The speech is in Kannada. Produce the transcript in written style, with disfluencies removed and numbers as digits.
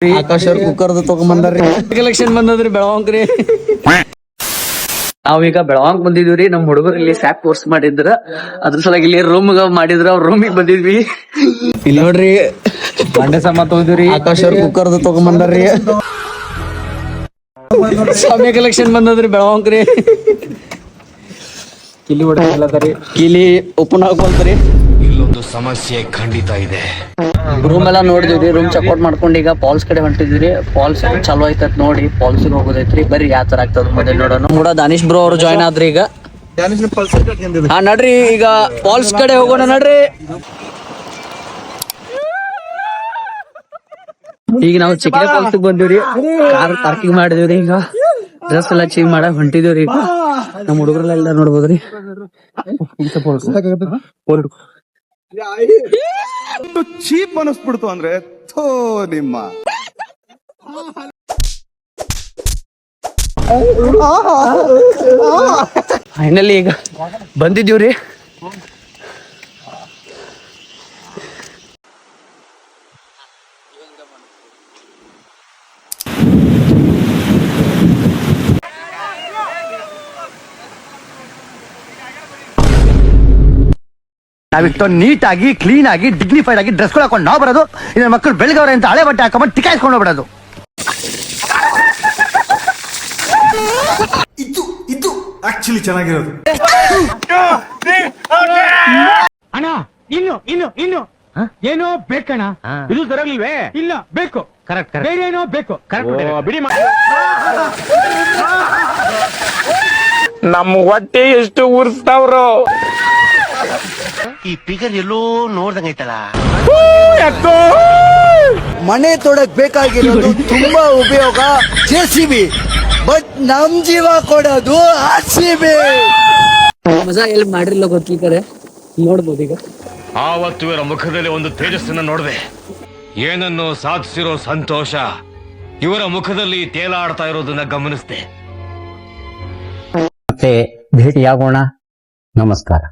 ಆಕಾಶ್ ಅವ್ರ ಕುಕ್ಕರ್ದು ತಗೊಂಬಂದಾರ್ರಿ. ಕಲೆಕ್ಷನ್ ಬಂದದ್ರಿ ಬೆಳವಂಕ್ರಿ. ನಾವೀಗ ಬೆಳವಾಂಗ್ ಬಂದಿದ್ವಿ. ನಮ್ ಹುಡುಗರು ಇಲ್ಲಿ ಸ್ಯಾಪ್ ಕೋರ್ಸ್ ಮಾಡಿದ್ರ, ಅದ್ರ ಸಲುವಾಗಿ ಇಲ್ಲಿ ರೂಮ್ ಮಾಡಿದ್ರ, ಅವ್ರ ರೂಮಿಗೆ ಬಂದಿದ್ವಿ. ಇಲ್ಲಿ ನೋಡ್ರಿ ಬಂಡೆ ಸಾಮಾನ್ ತಗೋದ್ರಿ. ಆಕಾಶ್ ಅವ್ರ ಕುಕ್ಕರ್ದು ತಗೊಂಬಂದಾರ್ರಿ. ಸ್ವಾಮಿ ಕಲೆಕ್ಷನ್ ಬಂದದ್ರಿ ಬೆಳವಂಕ್ರಿ. ಕಿಲಿ ಹೊಡೆದರಿ, ಕಿಲಿ ಓಪನ್ ಆಗ್ಬಲ್ತ್ರಿ. ಇಲ್ಲೊಂದು ಸಮಸ್ಯೆ ಖಂಡಿತ ಇದೆ. ರೂಮ್ ಎಲ್ಲ ನೋಡಿದ್ವಿ. ರೂಮ್ ಚೆಕ್ಔಟ್ ಮಾಡ್ಕೊಂಡು ಈಗ ಫಾಲ್ಸ್ ಕಡೆ ಹೊಂಟಿದ್ವಿ. ಫಾಲ್ಸ್ ಚಲೋ ಐತತ್ ನೋಡಿ, ಫಾಲ್ಸ್ ಹೋಗೋದೈತ್ರಿ. ಬರ್ರಿ ಯಾವ ತರ ಆಗ್ತದ ಮೊದಲು ನೋಡೋಣ. ಕೂಡ ದಾನಿಶ್ ಬ್ರೋ ಅವ್ರು ಜಾಯ್ನ್ ಆದ್ರಿ ಈಗ. ಹಾ ನಡ್ರಿ, ಈಗ ಫಾಲ್ಸ್ ಕಡೆ ಹೋಗೋಣ ನಡ್ರಿ. ಈಗ ನಾವು ಚಿಕ್ಕಡೆ ಫಾಲ್ಸ್ ಬಂದಿವ್ರಿ. ಕಾರ್ ಪಾರ್ಕಿಂಗ್ ಮಾಡಿದಿವ್ರಿ. ಈಗ ಡ್ರೆಸ್ ಎಲ್ಲ ಚೇಂಜ್ ಮಾಡಕ್ ಹೊಂಟಿದಿವ್ರಿ. ಈಗ ನಮ್ ಹುಡುಗರೆಲ್ಲ ನೋಡ್ಬೋದ್ರಿ. ಚೀಪ್ ಅನಿಸ್ಬಿಡ್ತು ಅಂದ್ರೆ ಥೋ ನಿಮ್ಮ. ಫೈನಲಿ ಈಗ ಬಂದಿದ್ದೀವ್ರಿ. ನಾವಿಷ್ಟೊಂದು ನೀಟಾಗಿ ಕ್ಲೀನ್ ಆಗಿ ಡಿಗ್ನಿಫೈಡ್ ಆಗಿ ಡ್ರೆಸ್ ಹಾಕೊಂಡು ನಾವು ಬರೋದು, ಇನ್ನ ಮಕ್ಕಳು ಬೆಳಗವ್ರೆ ಅಂತ ಹಳೆ ಬಟ್ಟೆ ಹಾಕೊಂಡ್ ಟಿಕಾಯಿಸ್ಕೊಂಡು ಹೋಗ್ಬಿಡೋದು. ಇದು ಆಕ್ಚುಲಿ ಚೆನ್ನಾಗಿರೋದು. ಅಣ್ಣ ಇನ್ನು ಏನೋ ಬೇಕಣ್ಣ. ಇದು ತರಲಿಲ್ವೇ? ಇಲ್ಲ ಬೇಕು. ಕರೆಕ್ಟ್. ಬೇರೆ ಏನೋ ಬೇಕು. ಬಿಡಿ. ನಮ್ಮ ಹೊಟ್ಟೆ ಎಷ್ಟು ಉರ್ಸ್ತಾವ್ರು. ಈ ಪಿಗರ್ ಎಲ್ಲೋ ನೋಡ್ದಂಗೈತಲ್ಲ. ಮನೆ ತೊಡಕ್ ಬೇಕಾಗಿರೋದು ತುಂಬಾ ಉಪಯೋಗ JCB, ಬಟ್ ನಮ್ ಜೀವ ಕೊಡೋದು RCB. ಮಜಾ ಎಲ್ಲಿ ಮಾಡಿರ್ಲ ಗೊತ್ತಿದ್ದಾರೆ, ನೋಡ್ಬೋದು ಈಗ. ಆವತ್ತು ಇವರ ಮುಖದಲ್ಲಿ ಒಂದು ತೇಜಸ್ಸನ್ನ ನೋಡಿದೆ. ಏನನ್ನು ಸಾಧಿಸಿರೋ ಸಂತೋಷ ಇವರ ಮುಖದಲ್ಲಿ ತೇಲಾಡ್ತಾ ಇರೋದನ್ನ ಗಮನಿಸಿದೆ. ಮತ್ತೆ ಭೇಟಿಯಾಗೋಣ. ನಮಸ್ಕಾರ.